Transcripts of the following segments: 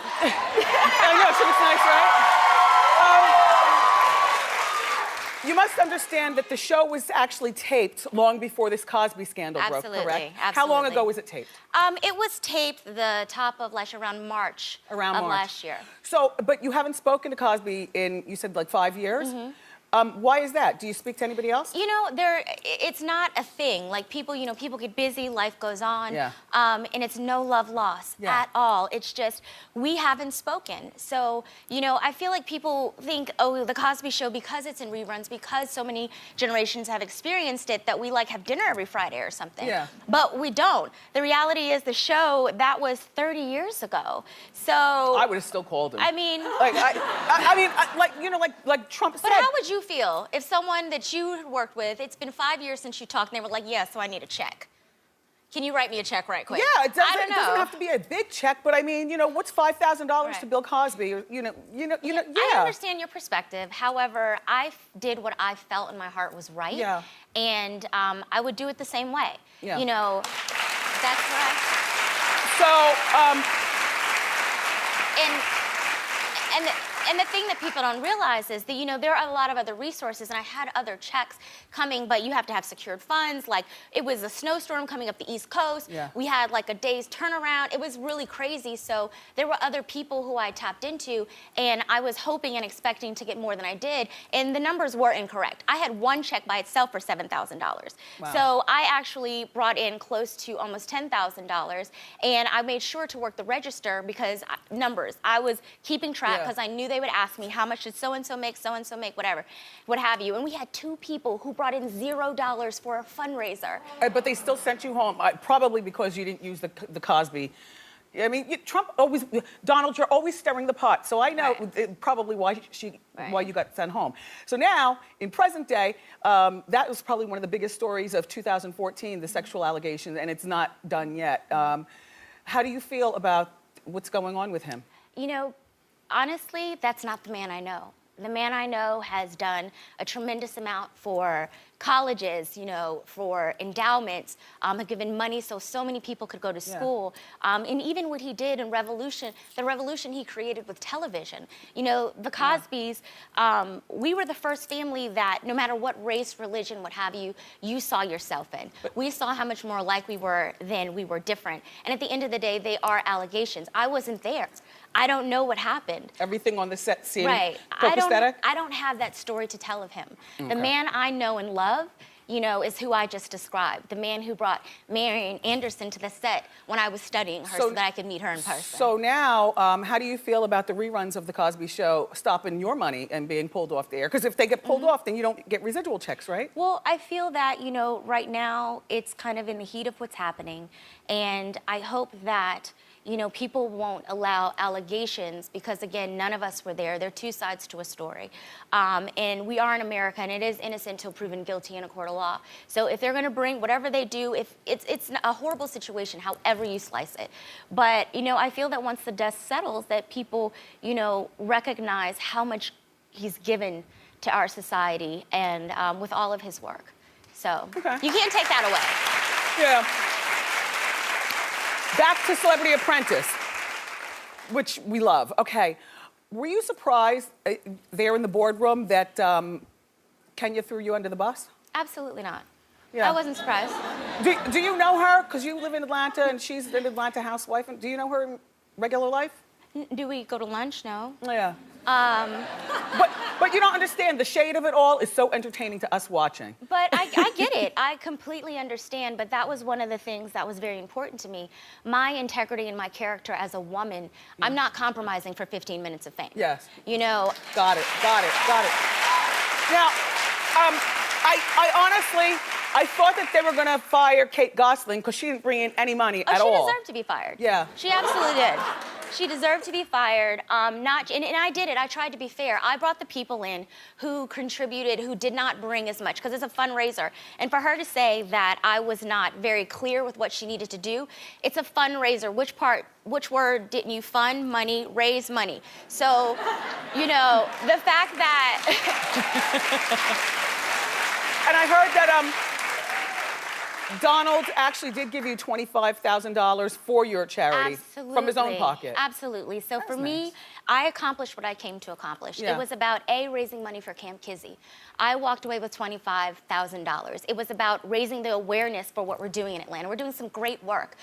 I know, she looks nice, right? You must understand that the show was actually taped long before this Cosby scandal broke, correct? Absolutely. How long ago was it taped? It was taped the top of last year, around March of last year. So, but you haven't spoken to Cosby in, you said, like 5 years? Mm-hmm. Why is that? Do you speak to anybody else? You know, it's not a thing. Like people, you know, people get busy, life goes on. Yeah. And it's no love lost at all. It's just, we haven't spoken. So, you know, I feel like people think, oh, the Cosby Show, because it's in reruns, because so many generations have experienced it, that we like have dinner every Friday or something. Yeah. But we don't. The reality is the show, that was 30 years ago. So. I would have still called him. I mean. Like, like, you know, like Trump said. But how would you feel if someone that you worked with, it's been 5 years since you talked, and they were like, yeah, so I need a check. Can you write me a check right quick? Yeah, it doesn't have to be a big check, but I mean, you know, what's $5,000 to Bill Cosby? Or, yeah. I understand your perspective. However, I did what I felt in my heart was right. Yeah. And I would do it the same way. Yeah. You know, that's what I... So, And the thing that people don't realize is that, you know, there are a lot of other resources, and I had other checks coming, but you have to have secured funds. Like, it was a snowstorm coming up the East Coast. Yeah. We had like a day's turnaround. It was really crazy. So there were other people who I tapped into, and I was hoping and expecting to get more than I did, and the numbers were incorrect. I had one check by itself for $7,000. Wow. So I actually brought in close to almost $10,000, and I made sure to work the register because numbers. I was keeping track because I knew they would ask me, how much did so-and-so make, whatever, what have you. And we had 2 people who brought in $0 for a fundraiser. But they still sent you home, probably because you didn't use the Cosby. I mean, Donald, you're always stirring the pot. So I know probably why you got sent home. So now, in present day, that was probably one of the biggest stories of 2014, the sexual allegations, and it's not done yet. How do you feel about what's going on with him? You know, honestly, that's not the man I know. The man I know has done a tremendous amount for colleges, you know, for endowments, have given money so many people could go to school. And even what he did in the revolution he created with television. You know, the Cosbys, we were the first family that no matter what race, religion, what have you, you saw yourself in. We saw how much more alike we were than we were different. And at the end of the day, they are allegations. I wasn't there. I don't know what happened. Everything on the set seemed copacetic? I don't have that story to tell of him. Okay. The man I know and love, you know, is who I just described. The man who brought Marian Anderson to the set when I was studying her so that I could meet her in person. So now, how do you feel about the reruns of The Cosby Show stopping your money and being pulled off the air? Because if they get pulled off, then you don't get residual checks, right? Well, I feel that, you know, right now, it's kind of in the heat of what's happening. And I hope that, you know, people won't allow allegations because, again, none of us were there. There are 2 sides to a story. And we are in America, and it is innocent till proven guilty in a court of law. So if they're going to bring whatever they do, if it's a horrible situation, however you slice it. But, you know, I feel that once the dust settles, that people, you know, recognize how much he's given to our society and with all of his work. So you can't take that away. Yeah. Back to Celebrity Apprentice, which we love. Okay, were you surprised there in the boardroom that Kenya threw you under the bus? Absolutely not. Yeah. I wasn't surprised. Do you know her? Because you live in Atlanta and she's an Atlanta housewife. Do you know her in regular life? Do we go to lunch? No. Yeah. But you don't understand, the shade of it all is so entertaining to us watching. But I get it. I completely understand, but that was one of the things that was very important to me. My integrity and my character as a woman, I'm not compromising for 15 minutes of fame. Yes. You know. Got it. Now, I honestly, I thought that they were gonna fire Kate Gosselin because she didn't bring in any money at all. She deserved to be fired. Yeah. She absolutely did. She deserved to be fired. And I did it. I tried to be fair. I brought the people in who contributed, who did not bring as much, because it's a fundraiser. And for her to say that I was not very clear with what she needed to do, it's a fundraiser. Which word didn't you fund? Money, raise money. So, you know, the fact that... And I heard that Donald actually did give you $25,000 for your charity from his own pocket. Absolutely. So That's for me, nice. I accomplished what I came to accomplish. Yeah. It was about raising money for Camp Kizzy. I walked away with $25,000. It was about raising the awareness for what we're doing in Atlanta. We're doing some great work.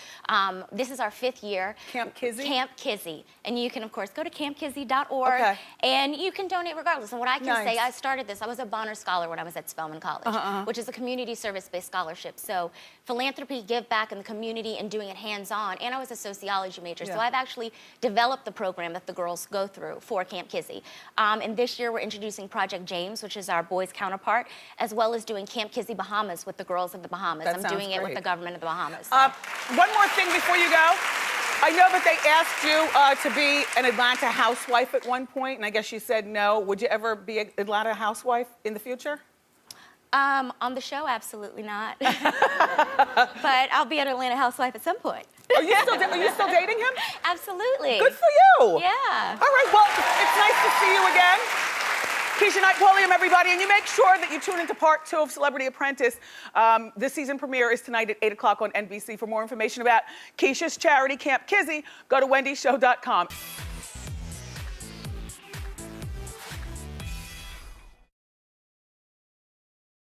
This is our 5th year. Camp Kizzy? Camp Kizzy. And you can, of course, go to campkizzy.org. Okay. And you can donate regardless. And what I can say, Nice. I started this. I was a Bonner Scholar when I was at Spelman College, which is a community service-based scholarship. So philanthropy, give back in the community, and doing it hands-on. And I was a sociology major. Yeah. So I've actually developed the program that the girls go through for Camp Kizzy. And this year we're introducing Project James, which is our boys' counterpart, as well as doing Camp Kizzy Bahamas with the girls of the Bahamas. That I'm sounds doing it with great. the government of the Bahamas. So. One more thing before you go. I know that they asked you to be an Atlanta housewife at one point, and I guess you said no. Would you ever be an Atlanta housewife in the future? On the show, absolutely not. But I'll be an Atlanta housewife at some point. Are you still dating him? Absolutely. Good for you. Yeah. All right, well, it's nice to see you again. Keshia Knight, Pulliam, everybody, and you make sure that you tune into part 2 of Celebrity Apprentice. This season premiere is tonight at 8 o'clock on NBC. For more information about Keshia's charity, Camp Kizzy, go to wendyshow.com.